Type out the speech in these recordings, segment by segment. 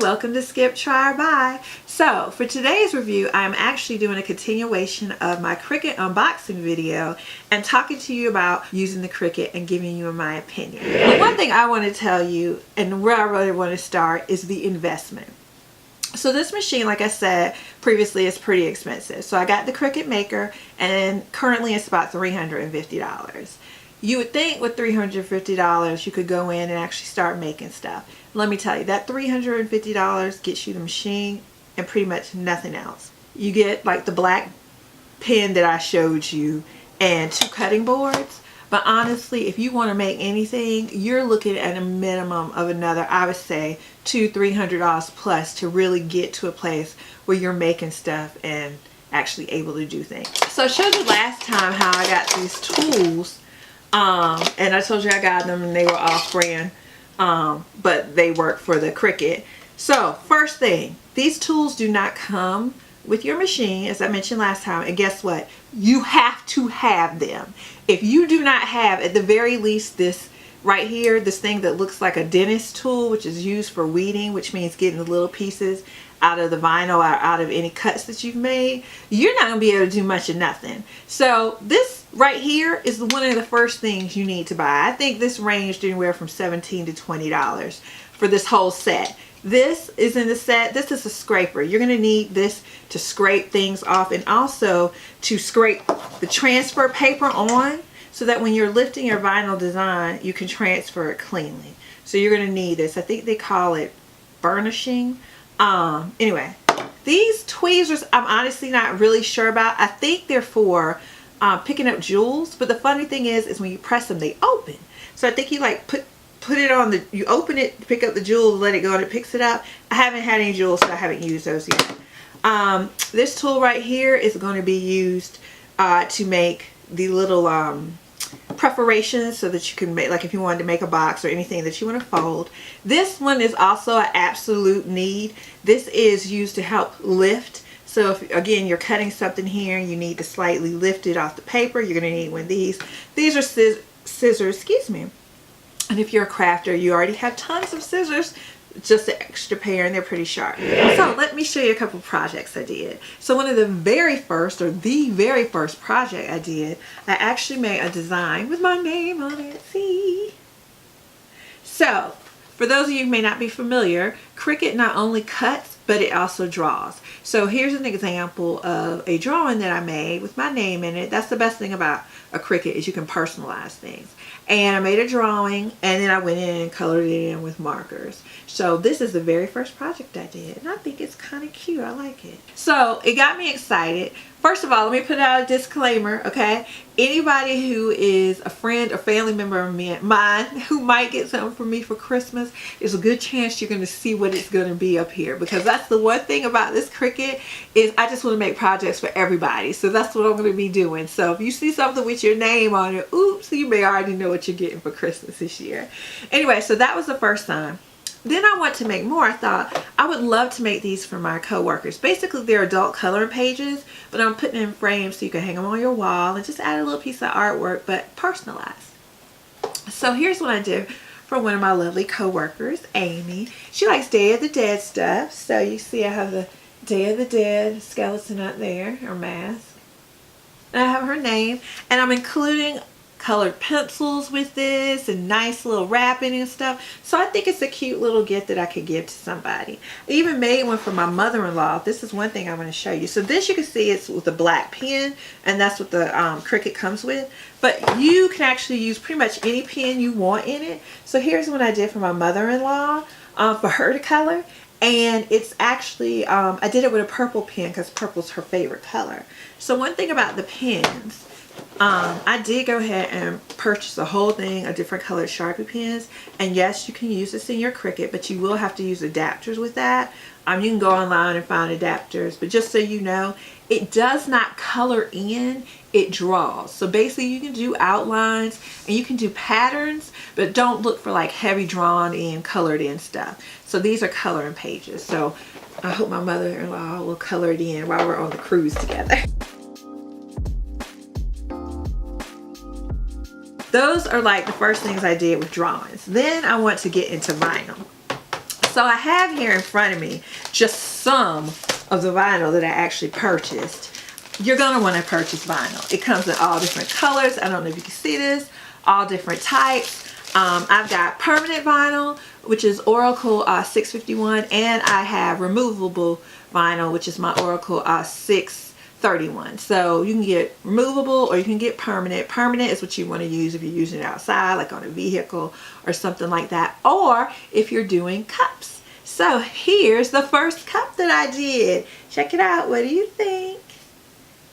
welcome to Skip, Try, Buy. So for today's review, I'm actually doing a continuation of my Cricut unboxing video and talking to you about using the Cricut and giving you my opinion. But one thing I want to tell you, and where I really want to start, is the investment. So this machine, like I said previously, is pretty expensive. So I got the CRICUT Maker, and currently it's about $350. You would think with $350 you could go in and actually start making stuff. Let me tell you, that $350 gets you the machine and pretty much nothing else. You get like the black pen that I showed you and 2 cutting boards. But honestly, if you want to make anything, you're looking at a minimum of another, I would say, $200–300 plus to really get to a place where you're making stuff and actually able to do things. So I showed you last time how I got these tools, and I told you I got them and they were off brand, but they work for the Cricut. So first thing, these tools do not come with your machine, as I mentioned last time, and guess what? You have to have them. If you do not have, at the very least, this right here, this thing that looks like a dentist tool, which is used for weeding, which means getting the little pieces out of the vinyl or out of any cuts that you've made, you're not going to be able to do much of nothing. So this right here is one of the first things you need to buy. I think this ranged anywhere from $17 to $20 for this whole set. This is in the set. This is a scraper. You're going to need this to scrape things off and also to scrape the transfer paper on so that when you're lifting your vinyl design, you can transfer it cleanly. So you're going to need this. I think they call it burnishing. Anyway, these tweezers I'm honestly not really sure about. I think they're for picking up jewels, but the funny thing is when you press them, they open. So I think you like put it on the, you open it to pick up the jewels, let it go, and it picks it up. I haven't had any jewels, so I haven't used those yet. This tool right here is going to be used to make the little perforations so that you can make, like if you wanted to make a box or anything that you want to fold. This one is also an absolute need. This is used to help lift. So if, again, you're cutting something here and you need to slightly lift it off the paper, you're going to need one of these. These are scissors, excuse me. And if you're a crafter, you already have tons of scissors, just an extra pair, and they're pretty sharp. So let me show you a couple projects I did. So one of the very first, or the very first project I did, I actually made a design with my name on it. See? So for those of you who may not be familiar, Cricut not only cuts, but it also draws. So here's an example of a drawing that I made with my name in it. That's the best thing about a Cricut, is you can personalize things. And I made a drawing, and then I went in and colored it in with markers. So this is the very first project I did, and I think it's kind of cute. I like it. So it got me excited. First of all, let me put out a disclaimer, okay? Anybody who is a friend or family member of mine who might get something from me for Christmas, there's a good chance you're going to see what it's going to be up here, because that's the one thing about this Cricut, is I just want to make projects for everybody. So that's what I'm going to be doing. So if you see something with your name on it, oops, you may already know what you're getting for Christmas this year. Anyway, so that was the first time. Then I want to make more. I thought I would love to make these for my coworkers. Basically, they're adult coloring pages, but I'm putting them in frames so you can hang them on your wall and just add a little piece of artwork, but personalized. So here's what I did for one of my lovely coworkers, Amy. She likes Day of the Dead stuff. So you see I have the Day of the Dead skeleton up there, or mask. And I have her name, and I'm including colored pencils with this and nice little wrapping and stuff. So I think it's a cute little gift that I could give to somebody. I even made one for my mother-in-law. This is one thing I'm going to show you. So this, you can see it's with a black pen, and that's what the Cricut comes with. But you can actually use pretty much any pen you want in it. So here's what I did for my mother-in-law for her to color. And it's actually, I did it with a purple pen because purple's her favorite color. So one thing about the pens, I did go ahead and purchase a whole thing of different colored Sharpie pens, and yes, you can use this in your Cricut, but you will have to use adapters with that. You can go online and find adapters, but just so you know, it does not color in, it draws. So basically you can do outlines and you can do patterns, but don't look for like heavy drawn in, colored in stuff. So these are coloring pages. So I hope my mother-in-law will color it in while we're on the cruise together. Those are like the first things I did with drawings. Then I want to get into vinyl. So I have here in front of me just some of the vinyl that I actually purchased. You're gonna want to purchase vinyl. It comes in all different colors. I don't know if you can see this. All different types. I've got permanent vinyl, which is Oracle 651, and I have removable vinyl, which is my Oracle 631. So you can get removable or you can get permanent. Permanent is what you want to use if you're using it outside, like on a vehicle or something like that, or if you're doing cups. So here's the first cup that I did. Check it out. What do you think?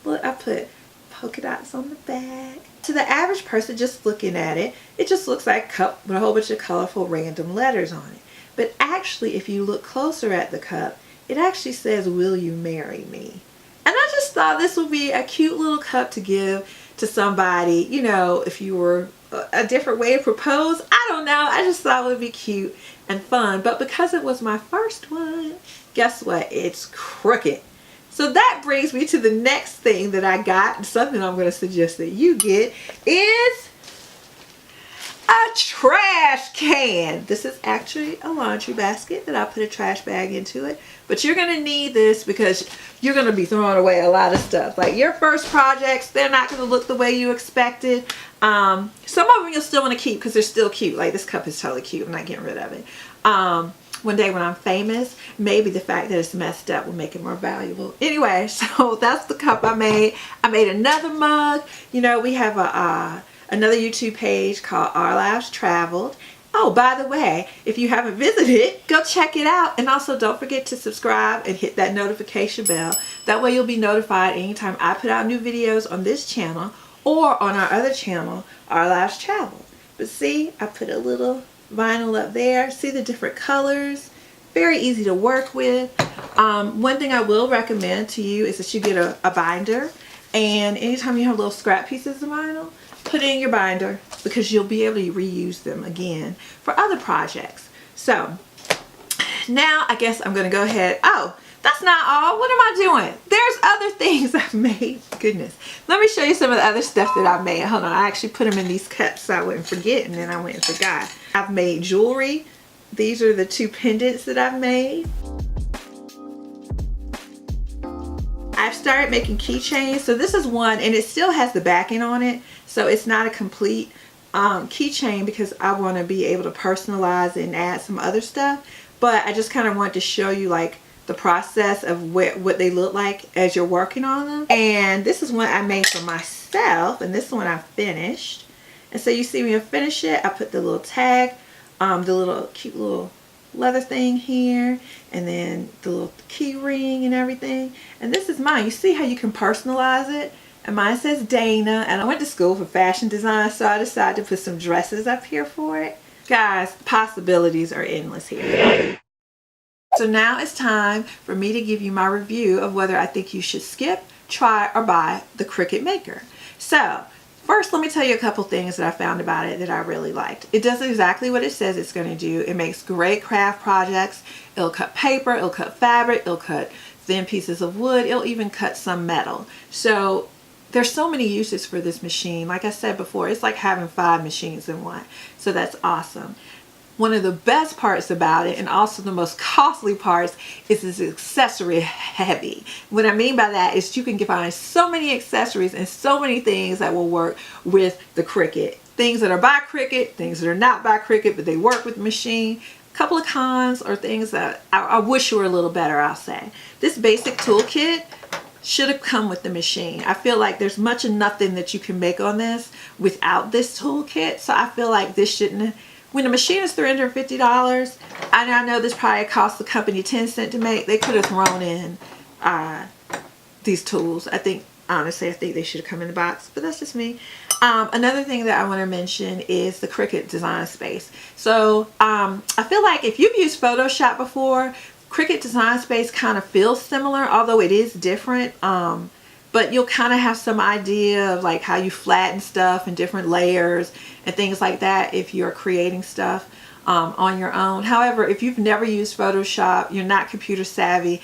Look, I put polka dots on the back. To the average person just looking at it, it just looks like a cup with a whole bunch of colorful random letters on it. But actually, if you look closer at the cup, it actually says, "Will you marry me?" And I just thought this would be a cute little cup to give to somebody, you know, if you were a different way to propose. I don't know. I just thought it would be cute and fun. But because it was my first one, guess what? It's crooked. So that brings me to the next thing that I got, something I'm going to suggest that you get, is a trash can. This is actually a laundry basket that I put a trash bag into it. But you're going to need this because you're going to be throwing away a lot of stuff. Like your first projects, they're not going to look the way you expected. Some of them you'll still want to keep because they're still cute. Like this cup is totally cute. I'm not getting rid of it. One day when I'm famous, maybe the fact that it's messed up will make it more valuable. Anyway, so that's the cup I made. I made another mug. You know, we have another YouTube page called Our Lives Traveled. Oh, by the way, if you haven't visited it, go check it out. And also don't forget to subscribe and hit that notification bell. That way you'll be notified anytime I put out new videos on this channel or on our other channel, Our Lives Traveled. But see, I put a little vinyl up there. See the different colors? Very easy to work with. One thing I will recommend to you is that you get a binder, and anytime you have little scrap pieces of vinyl, put it in your binder because you'll be able to reuse them again for other projects. So now I guess I'm gonna go ahead. Oh, that's not all. What am I doing? There's other things I've made. Goodness. Let me show you some of the other stuff that I've made. Hold on. I actually put them in these cups so I wouldn't forget, and then I went and forgot. I've made jewelry. These are the two pendants that I've made. I've started making keychains. So this is one, and it still has the backing on it. So it's not a complete keychain because I want to be able to personalize it and add some other stuff. But I just kind of wanted to show you like the process of what they look like as you're working on them. And this is one I made for myself, and this one I finished. And so you see me finish it, I put the little tag, the little cute little leather thing here, and then the little key ring and everything. And this is mine. You see how you can personalize it? And mine says Dana, and I went to school for fashion design, so I decided to put some dresses up here for it. Guys, possibilities are endless here. So now it's time for me to give you my review of whether I think you should skip, try, or buy the CRICUT Maker. So first, let me tell you a couple things that I found about it that I really liked. It does exactly what it says it's going to do. It makes great craft projects. It'll cut paper, it'll cut fabric, it'll cut thin pieces of wood, it'll even cut some metal. So there's so many uses for this machine. Like I said before, it's like having 5 machines in one. So that's awesome. One of the best parts about it, and also the most costly parts, is it's accessory heavy. What I mean by that is you can find so many accessories and so many things that will work with the CRICUT. Things that are by CRICUT, things that are not by CRICUT, but they work with the machine. A couple of cons or things that I wish were a little better, I'll say. This basic toolkit should have come with the machine. I feel like there's much of nothing that you can make on this without this toolkit. So I feel like this shouldn't. When the machine is $350, and I know this probably cost the company 10 cents to make, they could have thrown in these tools. Honestly, I think they should have come in the box, but that's just me. Another thing that I want to mention is the CRICUT Design Space. So I feel like if you've used Photoshop before, CRICUT Design Space kind of feels similar, although it is different. But you'll kind of have some idea of like how you flatten stuff and different layers and things like that if you're creating stuff on your own. However, if you've never used Photoshop, you're not computer savvy,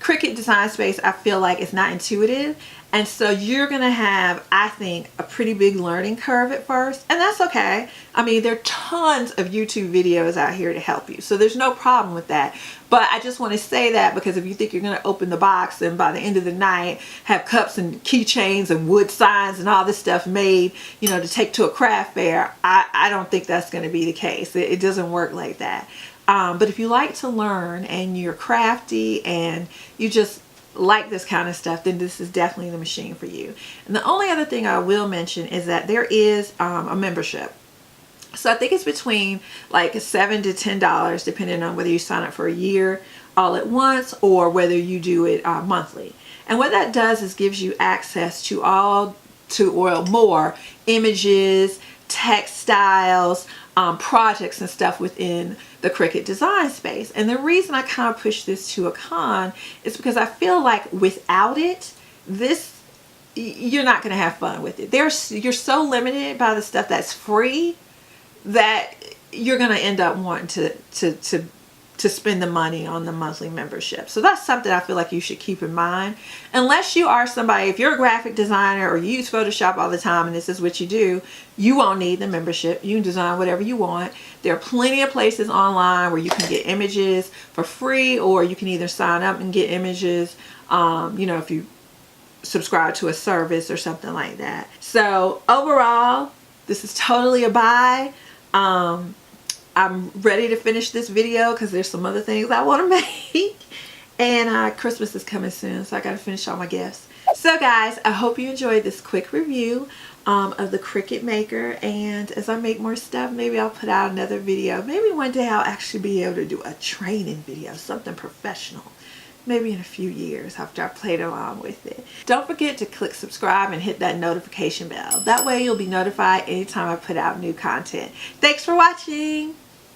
Cricut Design Space, I feel like it's not intuitive, and so you're gonna have, I think, a pretty big learning curve at first, and that's okay. I mean, there are tons of YouTube videos out here to help you, so there's no problem with that. But I just want to say that because if you think you're gonna open the box and by the end of the night have cups and keychains and wood signs and all this stuff made, you know, to take to a craft fair, I don't think that's gonna be the case. It doesn't work like that. But if you like to learn and you're crafty and you just like this kind of stuff, then this is definitely the machine for you. And the only other thing I will mention is that there is a membership. So I think it's between like $7 to $10 depending on whether you sign up for a year all at once or whether you do it monthly. And what that does is gives you access to more images, textiles, projects and stuff within the Cricut Design Space. And the reason I kind of push this to a con is because I feel like without it, you're not going to have fun with it. You're so limited by the stuff that's free that you're going to end up wanting to spend the money on the monthly membership. So that's something I feel like you should keep in mind. Unless you are somebody, if you're a graphic designer or you use Photoshop all the time and this is what you do, you won't need the membership. You can design whatever you want. There are plenty of places online where you can get images for free, or you can either sign up and get images, you know, if you subscribe to a service or something like that. So overall, this is totally a buy. I'm ready to finish this video because there's some other things I want to make, and Christmas is coming soon, so I got to finish all my gifts. So guys, I hope you enjoyed this quick review of the CRICUT Maker, and as I make more stuff, maybe I'll put out another video. Maybe one day I'll actually be able to do a training video, something professional. Maybe in a few years after I played along with it. Don't forget to click subscribe and hit that notification bell. That way you'll be notified anytime I put out new content. Thanks for watching.